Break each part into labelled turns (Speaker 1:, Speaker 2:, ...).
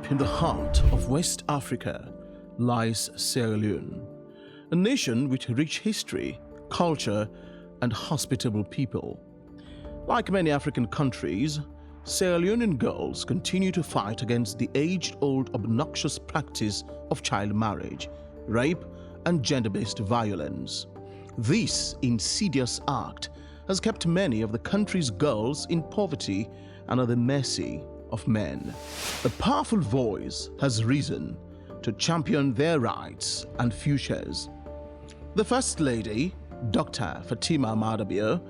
Speaker 1: Deep in the heart of West Africa lies Sierra Leone, a nation with rich history, culture, and hospitable people. Like many African countries, Sierra Leonean girls continue to fight against the age-old obnoxious practice of child marriage, rape, and gender-based violence. This insidious act has kept many of the country's girls in poverty and at the mercy of men. A powerful voice has risen to champion their rights and futures. The First Lady, Dr. Fatima Mahada,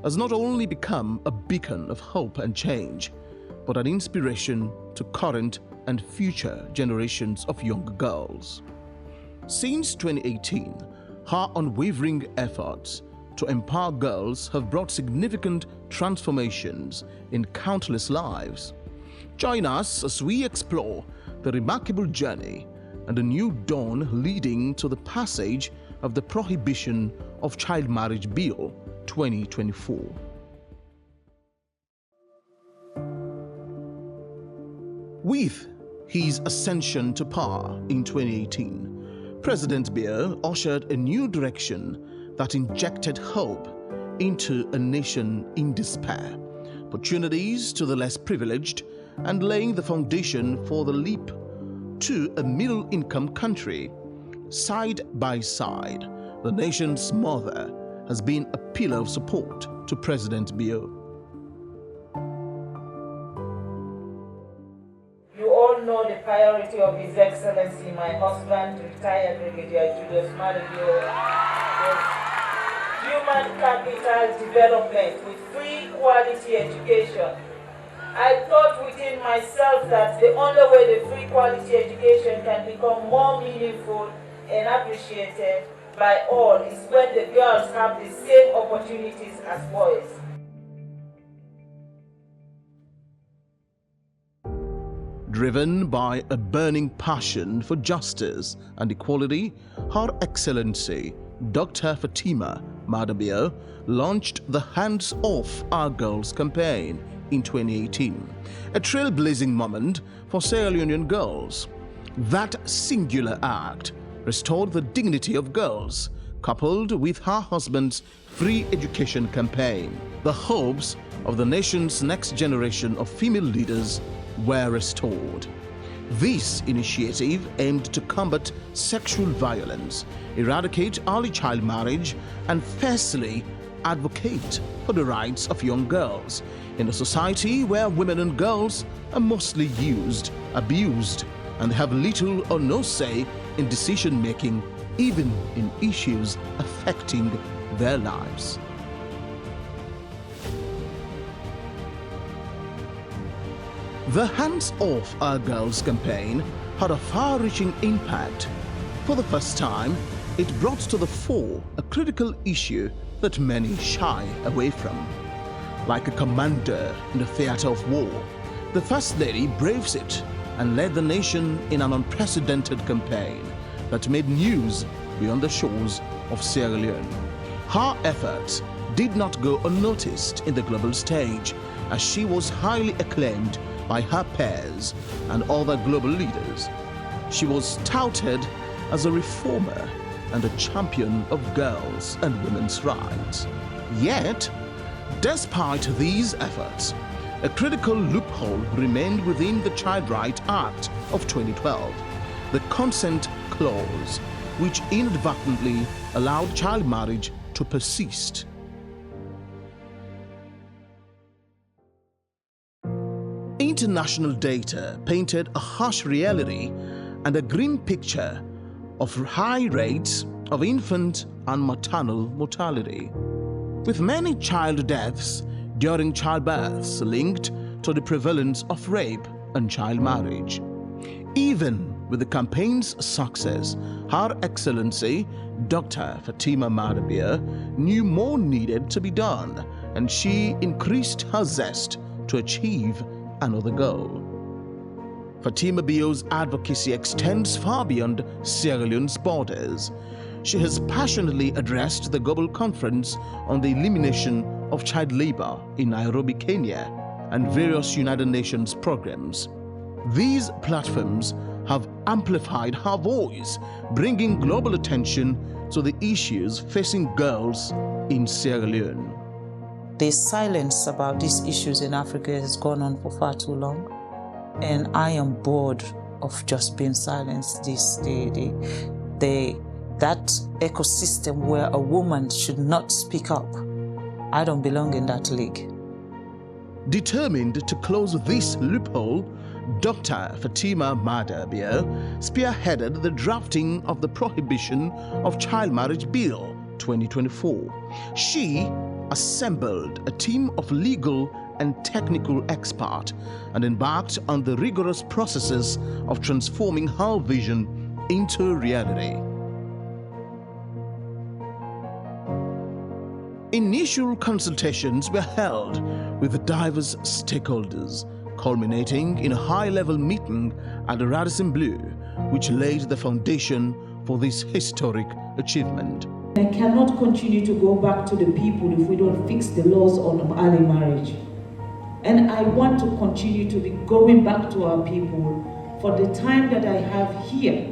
Speaker 1: has not only become a beacon of hope and change, but an inspiration to current and future generations of young girls. Since 2018, her unwavering efforts to empower girls have brought significant transformations in countless lives. Join us as we explore the remarkable journey and a new dawn leading to the passage of the Prohibition of Child Marriage Bill 2024. With his ascension to power in 2018, President Biya ushered a new direction that injected hope into a nation in despair, opportunities to the less privileged, and laying the foundation for the leap to a middle-income country. Side by side, the nation's mother has been a pillar of support to President Biya.
Speaker 2: You all know the priority of His Excellency, my husband, retired Brigadier Julius Maada Bio, was human capital development with free quality education. I thought within myself that the only way the free quality education can become more meaningful and appreciated by all is when the girls have the same opportunities as boys.
Speaker 1: Driven by a burning passion for justice and equality, Her Excellency Dr. Fatima Mahada launched the Hands Off Our Girls campaign in 2018, a trailblazing moment for Sierra Leonean girls. That singular act restored the dignity of girls, coupled with her husband's free education campaign. The hopes of the nation's next generation of female leaders were restored. This initiative aimed to combat sexual violence, eradicate early child marriage, and fiercely advocate for the rights of young girls in a society where women and girls are mostly used, abused, and have little or no say in decision-making, even in issues affecting their lives. The Hands Off Our Girls campaign had a far-reaching impact. For the first time, it brought to the fore a critical issue that many shy away from. Like a commander in the theater of war, the First Lady braves it and led the nation in an unprecedented campaign that made news beyond the shores of Sierra Leone. Her efforts did not go unnoticed in the global stage, as she was highly acclaimed by her peers and other global leaders. She was touted as a reformer and a champion of girls' and women's rights. Yet, despite these efforts, a critical loophole remained within the Child Rights Act of 2012, the Consent Clause, which inadvertently allowed child marriage to persist. International data painted a harsh reality and a grim picture of high rates of infant and maternal mortality, with many child deaths during childbirths linked to the prevalence of rape and child marriage. Even with the campaign's success, Her Excellency Dr. Fatima Mahada knew more needed to be done, and she increased her zest to achieve another goal. Fatima Biya's advocacy extends far beyond Sierra Leone's borders. She has passionately addressed the Global Conference on the Elimination of Child Labor in Nairobi, Kenya, and various United Nations programs. These platforms have amplified her voice, bringing global attention to the issues facing girls in Sierra Leone.
Speaker 3: The silence about these issues in Africa has gone on for far too long, and I am bored of just being silenced. That ecosystem where a woman should not speak up, I don't belong in that league.
Speaker 1: Determined to close this loophole, Dr. Fatima Madabia spearheaded the drafting of the Prohibition of Child Marriage Bill 2024. She assembled a team of legal and technical experts and embarked on the rigorous processes of transforming her vision into reality. Initial consultations were held with diverse stakeholders, culminating in a high-level meeting at the Radisson Blu, which laid the foundation for this historic achievement.
Speaker 2: I cannot continue to go back to the people if we don't fix the laws on early marriage. And I want to continue to be going back to our people for the time that I have here.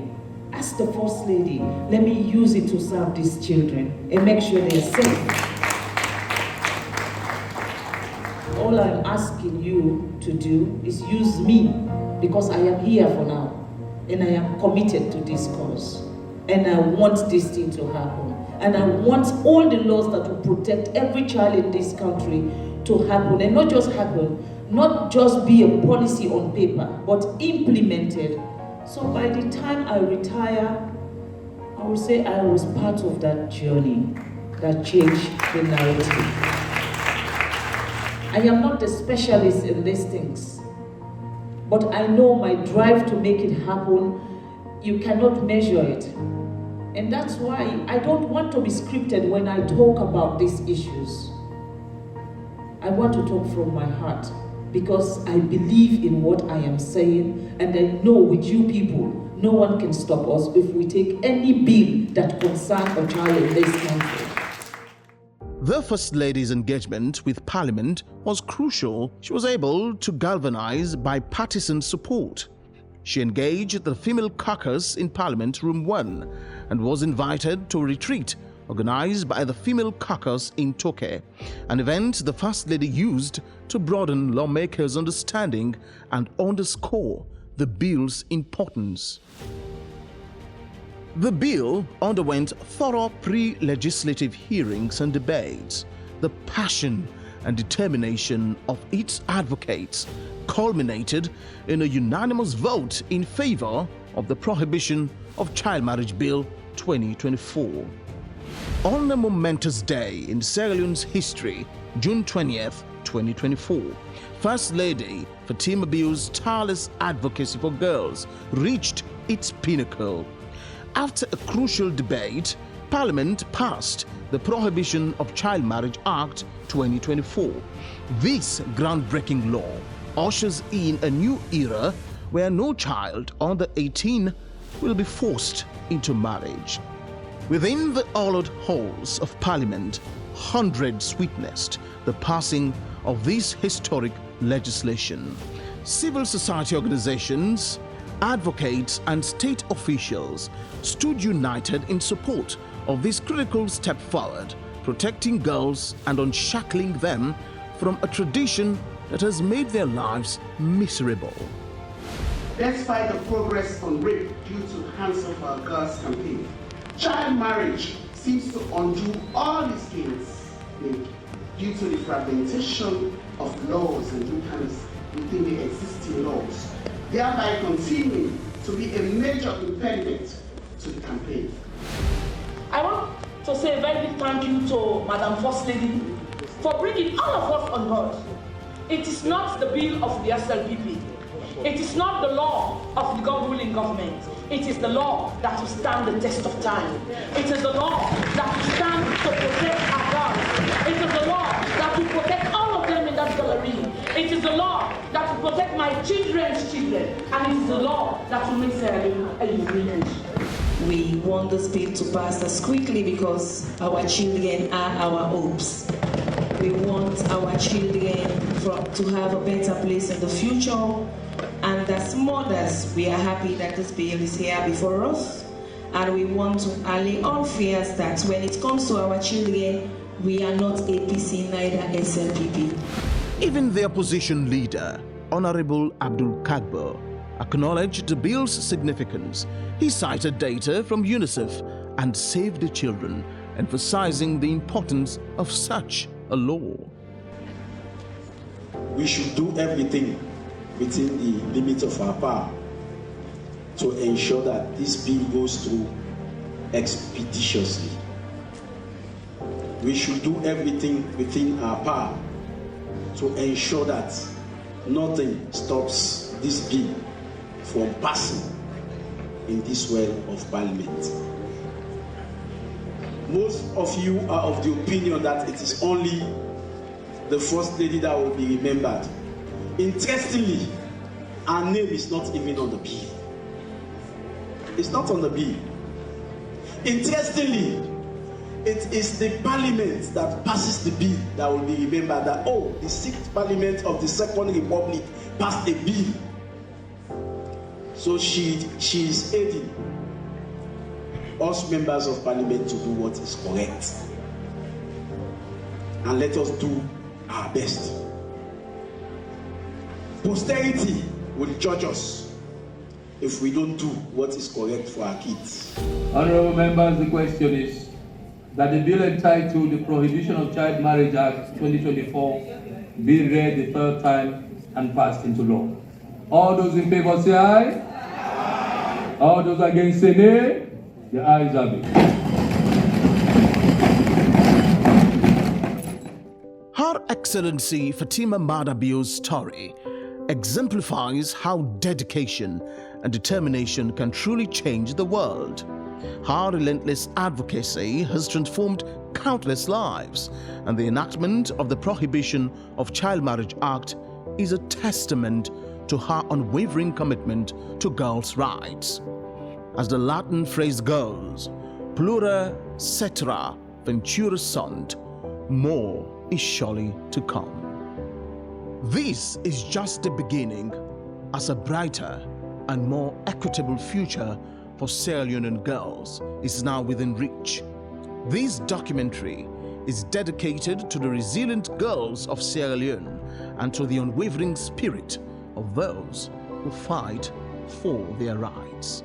Speaker 2: As the First Lady, let me use it to serve these children and make sure they are safe. All I'm asking you to do is use me, because I am here for now and I am committed to this cause, and I want this thing to happen, and I want all the laws that will protect every child in this country to happen, and not just happen, not just be a policy on paper, but implemented. So by the time I retire, I will say I was part of that journey that changed the narrative. I am not the specialist in these things, but I know my drive to make it happen, you cannot measure it. And that's why I don't want to be scripted when I talk about these issues. I want to talk from my heart, because I believe in what I am saying, and I know with you people, no one can stop us if we take any bill that concerns a child in this country.
Speaker 1: The First Lady's engagement with Parliament was crucial. She was able to galvanize bipartisan support. She engaged the Female Caucus in Parliament Room 1 and was invited to a retreat organized by the Female Caucus in Tokyo, an event the First Lady used to broaden lawmakers' understanding and underscore the bill's importance. The bill underwent thorough pre-legislative hearings and debates. The passion and determination of its advocates culminated in a unanimous vote in favor of the Prohibition of Child Marriage Bill 2024. On a momentous day in Sierra Leone's history, June 20th, 2024, First Lady Fatima Bio's tireless advocacy for girls reached its pinnacle. After a crucial debate, Parliament passed the Prohibition of Child Marriage Act 2024. This groundbreaking law ushers in a new era where no child under 18 will be forced into marriage. Within the hallowed halls of Parliament, hundreds witnessed the passing of this historic legislation. Civil society organizations, advocates and state officials stood united in support of this critical step forward, protecting girls and unshackling them from a tradition that has made their lives miserable.
Speaker 4: Despite the progress on rape due to Hands Off Our Girls campaign, child marriage seems to undo all these gains made due to the fragmentation of laws and mechanisms within the existing laws, thereby continuing to be a major impediment to the campaign.
Speaker 5: I want to say a very big thank you to Madam First Lady for bringing all of us on board. It is not the bill of the SLPP. It is not the law of the God-ruling government. It is the law that will stand the test of time. It is the law that will stand to protect our girls. It is the law that will protect all of them in that gallery. It is the law that will protect my children's children. And it is the law that will make Sierra Leone a unique.
Speaker 6: We want this bill to pass as quickly because our children are our hopes. We want our children to have a better place in the future. And as mothers, we are happy that this bill is here before us. And we want to allay all fears that when it comes to our children, we are not APC, neither SLPP.
Speaker 1: Even the opposition leader, Honorable Abdul Kagbo, acknowledged the bill's significance. He cited data from UNICEF and Save the Children, emphasizing the importance of such a law.
Speaker 7: We should do everything within the limits of our power to ensure that this bill goes through expeditiously. We should do everything within our power to ensure that nothing stops this bill from passing in this well of Parliament. Most of you are of the opinion that it is only the First Lady that will be remembered. Interestingly, her name is not even on the bill. It's not on the bill. Interestingly, it is the Parliament that passes the bill that will be remembered, that, oh, the 6th Parliament of the Second Republic passed a bill. So she is aiding us members of Parliament to do what is correct. And let us do our best. Posterity will judge us if we don't do what is correct for our kids.
Speaker 8: Honorable members, the question is that the bill entitled the Prohibition of Child Marriage Act 2024 be read the third time and passed into law. All those in favor say aye. Aye. All those against say nay. The ayes have it.
Speaker 1: Her Excellency Fatima Madabio's story exemplifies how dedication and determination can truly change the world. Her relentless advocacy has transformed countless lives, and the enactment of the Prohibition of Child Marriage Act is a testament to her unwavering commitment to girls' rights. As the Latin phrase goes, plura cetera ventura sunt, more is surely to come. This is just the beginning, as a brighter and more equitable future for Sierra Leonean girls is now within reach. This documentary is dedicated to the resilient girls of Sierra Leone and to the unwavering spirit of those who fight for their rights.